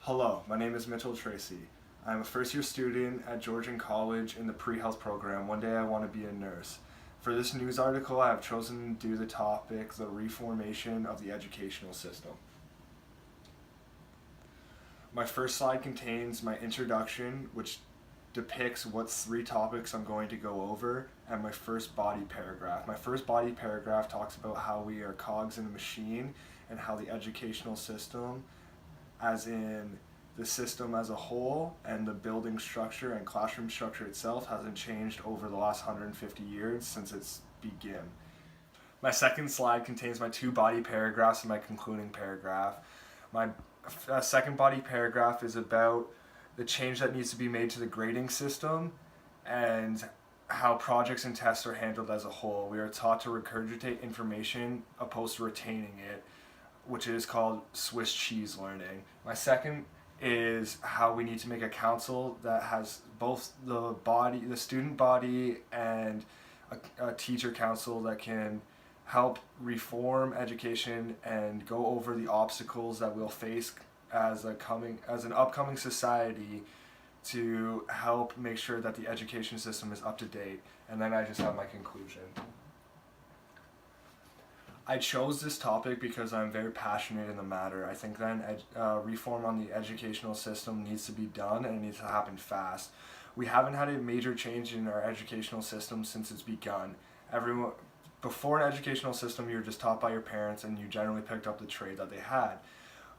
Hello, my name is Mitchell Tracy. I'm a first year student at Georgian College in the pre-health program. One day I want to be a nurse. For this news article, I have chosen to do the topic, the reformation of the educational system. My first slide contains my introduction, which depicts what three topics I'm going to go over, and my first body paragraph. My first body paragraph talks about how we are cogs in a machine and how the educational system, as in the system as a whole and the building structure and classroom structure itself, hasn't changed over the last 150 years since its begin. My second slide contains my two body paragraphs and my concluding paragraph. My second body paragraph is about the change that needs to be made to the grading system and how projects and tests are handled as a whole. We are taught to regurgitate information opposed to retaining it, which is called Swiss cheese learning. My second is how we need to make a council that has both the student body and a teacher council that can help reform education and go over the obstacles that we'll face as an upcoming society to help make sure that the education system is up to date. And then I just have my conclusion. I chose this topic because I'm very passionate in the matter. I think that reform on the educational system needs to be done, and it needs to happen fast. We haven't had a major change in our educational system since it's begun. Before an educational system, you were just taught by your parents and you generally picked up the trade that they had.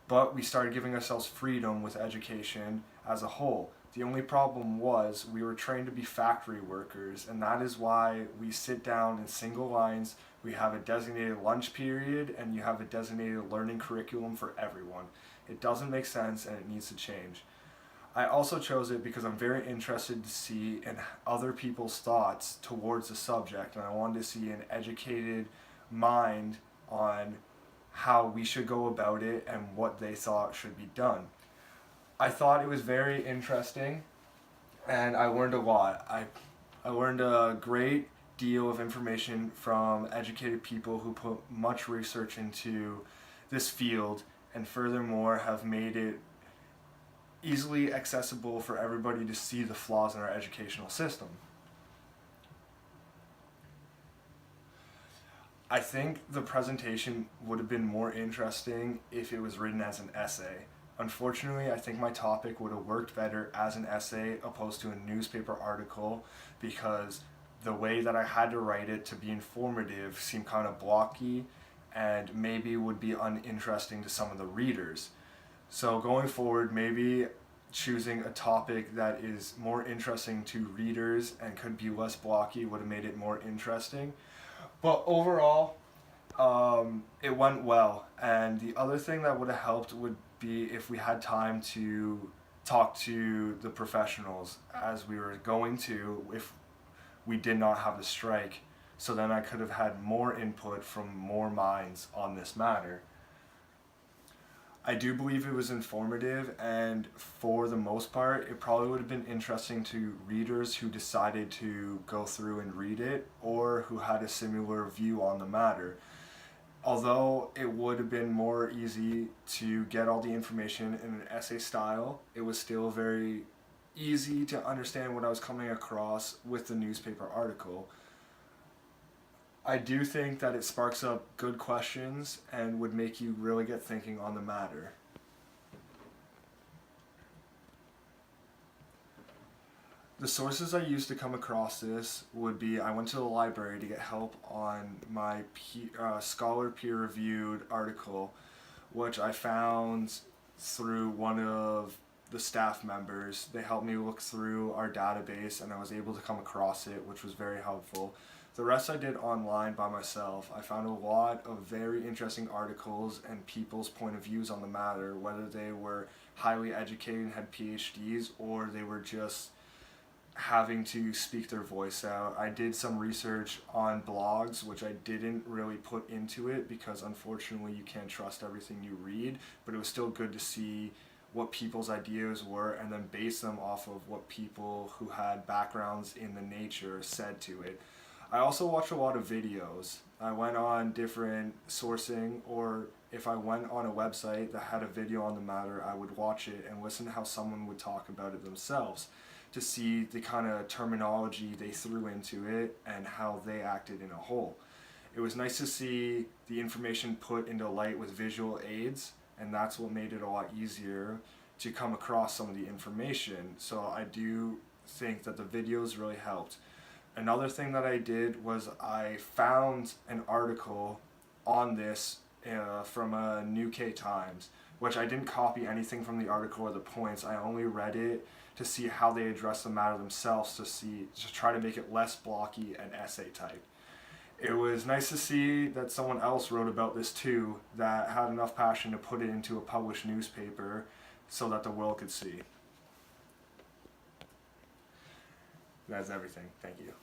But we started giving ourselves freedom with education as a whole. The only problem was we were trained to be factory workers, and that is why we sit down in single lines. We have a designated lunch period and you have a designated learning curriculum for everyone. It doesn't make sense and it needs to change. I also chose it because I'm very interested to see in other people's thoughts towards the subject, and I wanted to see an educated mind on how we should go about it and what they thought should be done. I thought it was very interesting and I learned a lot. I learned a great deal of information from educated people who put much research into this field and furthermore have made it easily accessible for everybody to see the flaws in our educational system. I think the presentation would have been more interesting if it was written as an essay. Unfortunately, I think my topic would have worked better as an essay opposed to a newspaper article because the way that I had to write it to be informative seemed kind of blocky and maybe would be uninteresting to some of the readers. So going forward, maybe choosing a topic that is more interesting to readers and could be less blocky would have made it more interesting. But overall, it went well. And the other thing that would have helped would be if we had time to talk to the professionals as we were going to if we did not have the strike. So then I could have had more input from more minds on this matter. I do believe it was informative, and for the most part, it probably would have been interesting to readers who decided to go through and read it or who had a similar view on the matter. Although it would have been more easy to get all the information in an essay style, it was still very easy to understand what I was coming across with the newspaper article. I do think that it sparks up good questions and would make you really get thinking on the matter. The sources I used to come across this would be I went to the library to get help on my scholar peer-reviewed article, which I found through one of the staff members. They helped me look through our database and I was able to come across it, which was very helpful. The rest I did online by myself. I found a lot of very interesting articles and people's point of views on the matter, whether they were highly educated and had PhDs or they were just having to speak their voice out. I did some research on blogs, which I didn't really put into it because unfortunately you can't trust everything you read, but it was still good to see what people's ideas were and then base them off of what people who had backgrounds in the nature said to it. I also watch a lot of videos. I went on different sourcing, or if I went on a website that had a video on the matter, I would watch it and listen to how someone would talk about it themselves to see the kind of terminology they threw into it and how they acted in a whole. It was nice to see the information put into light with visual aids, and that's what made it a lot easier to come across some of the information. So I do think that the videos really helped. Another thing that I did was I found an article on this from a New K Times, which I didn't copy anything from the article or the points. I only read it to see how they address the matter themselves, to try to make it less blocky and essay type. It was nice to see that someone else wrote about this too, that had enough passion to put it into a published newspaper so that the world could see. That's everything. Thank you.